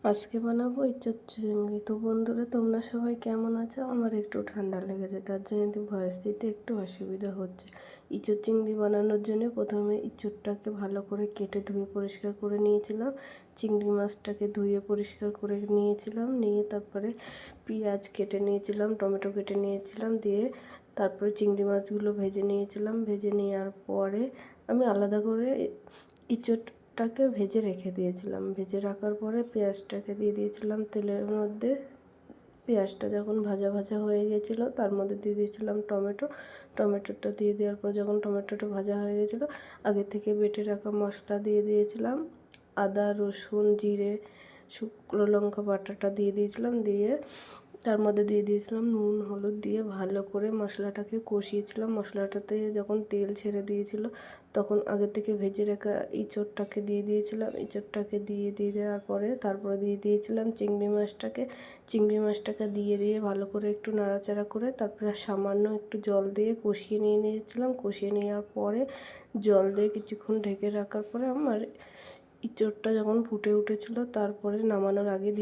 আজকে বানাবো ইঁচড় চিংড়ি। তো বন্ধুরা, তোমরা সবাই কেমন আছো? আমার একটু ঠান্ডা লেগেছে, তার জন্য কিন্তু ভয়েস দিতে একটু অসুবিধা হচ্ছে। ইঁচড় চিংড়ি বানানোর জন্য প্রথমে ইঁচড়টাকে ভালো করে কেটে ধুয়ে পরিষ্কার করে নিয়েছিলাম। চিংড়ি মাছটাকে ধুয়ে পরিষ্কার করে নিয়েছিলাম, নিয়ে তারপরে পেঁয়াজ কেটে নিয়েছিলাম, টমেটো কেটে নিয়েছিলাম, দিয়ে তারপরে চিংড়ি মাছগুলো ভেজে নিয়েছিলাম। ভেজে নেওয়ার পরে আমি আলাদা করে ইঁচড়টাকে ভেজে রেখে দিয়েছিলাম। ভেজে রাখার পরে পেঁয়াজটাকে দিয়ে দিয়েছিলাম তেলের মধ্যে। পেঁয়াজটা যখন ভাজা ভাজা হয়ে গেছিলো, তার মধ্যে দিয়ে দিয়েছিলাম টমেটোটা দিয়ে দেওয়ার পর যখন টমেটোটা ভাজা হয়ে গেছিলো, আগে থেকে বেটে রাখা মশলা দিয়ে দিয়েছিলাম। আদা, রসুন, জিরে, শুকনো লঙ্কা বাটাটা দিয়ে দিয়েছিলাম। দিয়ে তার মধ্যে দিয়ে দিয়েছিলাম নুন, হলুদ দিয়ে ভালো করে মশলাটাকে কষিয়েছিলাম। মশলাটাতে যখন তেল ছেড়ে দিয়েছিল, তখন আগে থেকে ভেজে রাখা ইঁচড়টাকে দিয়ে দিয়েছিলাম। ইঁচড়টাকে দিয়ে দেওয়ার পরে তারপরে দিয়ে দিয়েছিলাম চিংড়ি মাছটাকে দিয়ে ভালো করে একটু নাড়াচাড়া করে তারপরে সামান্য একটু জল দিয়ে কষিয়ে নিয়েছিলাম। কষিয়ে নেওয়ার পরে জল দিয়ে কিছুক্ষণ ঢেকে রাখার পরে আমার ইঁচড়টা যখন ফুটে উঠেছিল, তারপরে নামানোর আগে দিয়ে